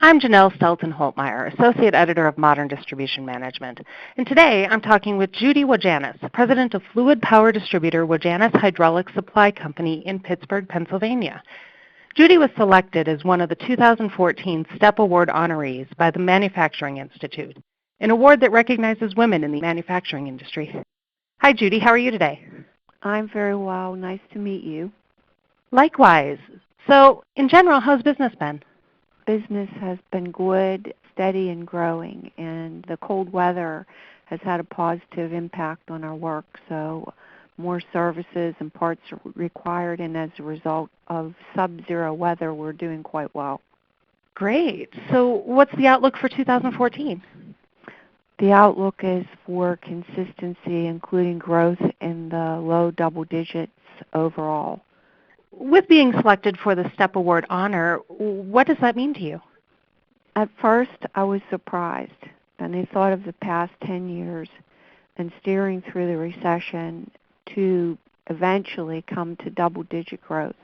I'm Janelle Stelton-Holtmeyer, Associate Editor of Modern Distribution Management, and today I'm talking with Judy Wojanis, President of fluid power distributor Wojanis Hydraulic Supply Company in Pittsburgh, Pennsylvania. Judy was selected as one of the 2014 STEP Award honorees by the Manufacturing Institute, an award that recognizes women in the manufacturing industry. Hi, Judy. How are you today? I'm very well. Nice to meet you. Likewise. So, in general, how's business been? Business has been good, steady, and growing, and the cold weather has had a positive impact on our work. So more services and parts are required, and as a result of sub-zero weather, we're doing quite well. Great. So what's the outlook for 2014? The outlook is for consistency, including growth in the low double digits overall. With being selected for the STEP Award honor, what does that mean to you? At first, I was surprised, and I thought of the past 10 years and steering through the recession to eventually come to double-digit growth.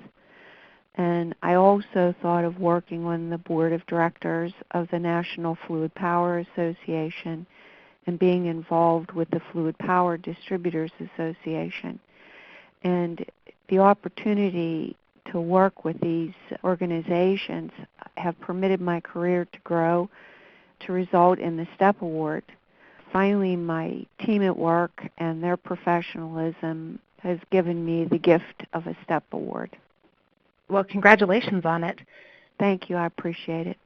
And I also thought of working on the board of directors of the National Fluid Power Association and being involved with the Fluid Power Distributors Association. And the opportunity to work with these organizations have permitted my career to grow to result in the STEP Award. Finally, my team at work and their professionalism has given me the gift of a STEP Award. Well, congratulations on it. Thank you. I appreciate it.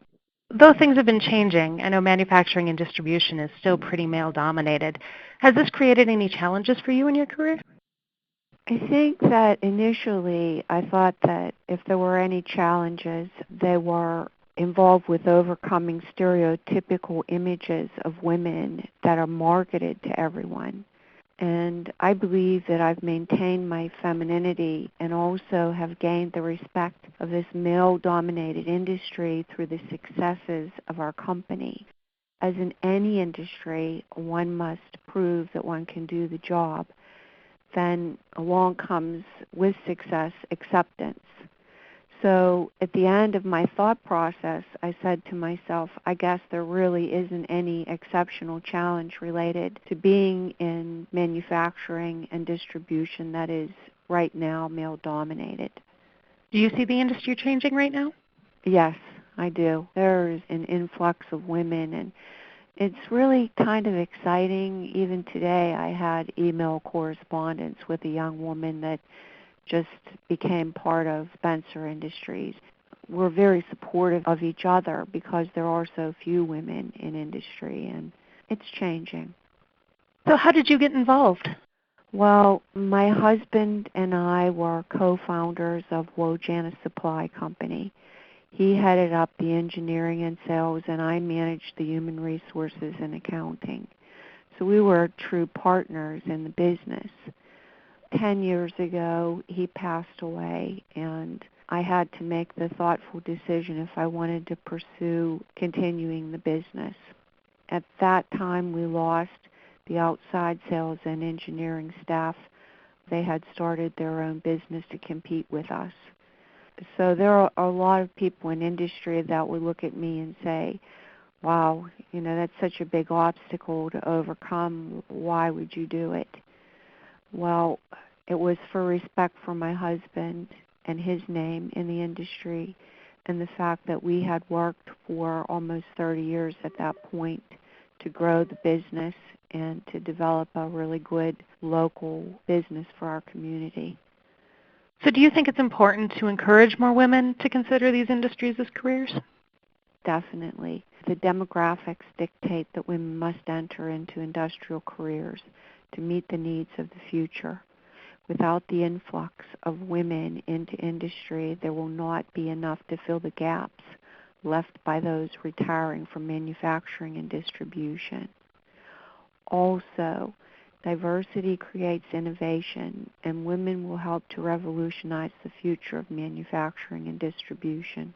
Though things have been changing, I know manufacturing and distribution is still pretty male-dominated. Has this created any challenges for you in your career? I think that initially I thought that if there were any challenges, they were involved with overcoming stereotypical images of women that are marketed to everyone. And I believe that I've maintained my femininity and also have gained the respect of this male-dominated industry through the successes of our company. As in any industry, one must prove that one can do the job. Then along comes, with success, acceptance. So at the end of my thought process, I said to myself, I guess there really isn't any exceptional challenge related to being in manufacturing and distribution that is right now male-dominated. Do you see the industry changing right now? Yes, I do. There's an influx of women, and it's really kind of exciting. Even today I had email correspondence with a young woman that just became part of Spencer Industries. We're very supportive of each other because there are so few women in industry, and it's changing. So how did you get involved? Well, my husband and I were co-founders of Wojanis Supply Company. He headed up the engineering and sales, and I managed the human resources and accounting. So we were true partners in the business. 10 years ago, he passed away, and I had to make the thoughtful decision if I wanted to pursue continuing the business. At that time, we lost the outside sales and engineering staff. They had started their own business to compete with us. So there are a lot of people in industry that would look at me and say, wow, that's such a big obstacle to overcome. Why would you do it? Well, it was for respect for my husband and his name in the industry, and the fact that we had worked for almost 30 years at that point to grow the business and to develop a really good local business for our community. So do you think it's important to encourage more women to consider these industries as careers? Definitely. The demographics dictate that women must enter into industrial careers to meet the needs of the future. Without the influx of women into industry, there will not be enough to fill the gaps left by those retiring from manufacturing and distribution. Also, diversity creates innovation, and women will help to revolutionize the future of manufacturing and distribution.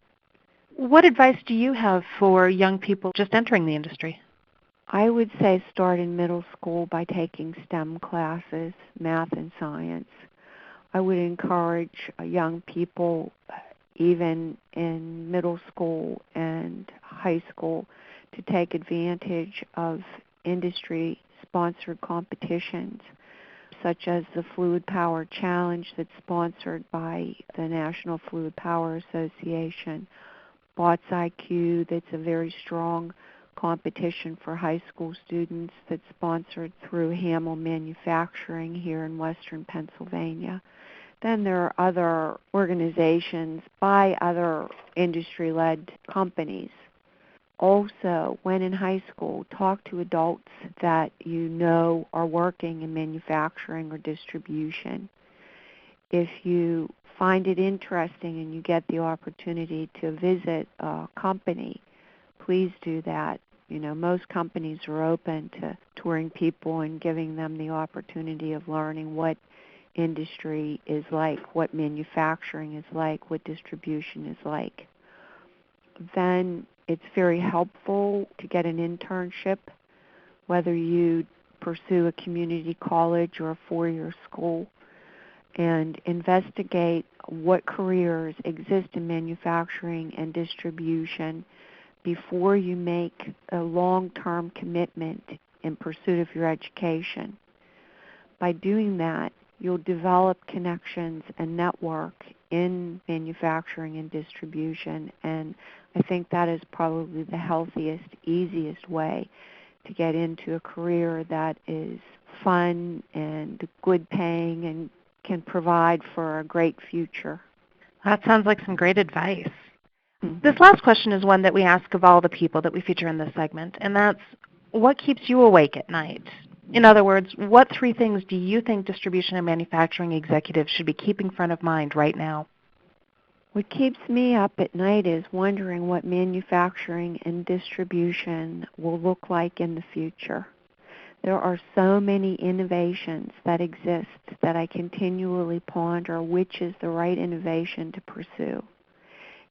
What advice do you have for young people just entering the industry? I would say start in middle school by taking STEM classes, math and science. I would encourage young people, even in middle school and high school to take advantage of industry-sponsored competitions, such as the Fluid Power Challenge that's sponsored by the National Fluid Power Association, BOTS IQ that's a very strong competition for high school students that's sponsored through Hamill Manufacturing here in western Pennsylvania. Then there are other organizations by other industry-led companies. Also, when in high school, talk to adults that you know are working in manufacturing or distribution. If you find it interesting and you get the opportunity to visit a company, please do that. You know, most companies are open to touring people and giving them the opportunity of learning what industry is like, what manufacturing is like, what distribution is like. Then it's very helpful to get an internship, whether you pursue a community college or a four-year school, and investigate what careers exist in manufacturing and distribution before you make a long-term commitment in pursuit of your education. By doing that, you'll develop connections and network in manufacturing and distribution, and I think that is probably the healthiest, easiest way to get into a career that is fun and good paying and can provide for a great future. That sounds like some great advice. This last question is one that we ask of all the people that we feature in this segment, and that's, what keeps you awake at night? In other words, what three things do you think distribution and manufacturing executives should be keeping front of mind right now? What keeps me up at night is wondering what manufacturing and distribution will look like in the future. There are so many innovations that exist that I continually ponder which is the right innovation to pursue.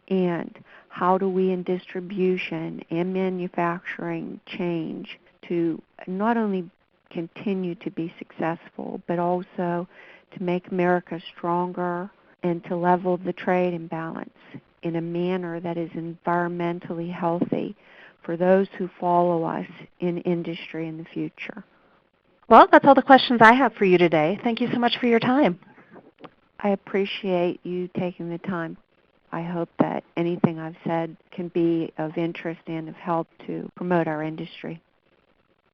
And how do we in distribution and manufacturing change to not only continue to be successful, but also to make America stronger and to level the trade imbalance in a manner that is environmentally healthy for those who follow us in industry in the future. Well, that's all the questions I have for you today. Thank you so much for your time. I appreciate you taking the time. I hope that anything I've said can be of interest and of help to promote our industry.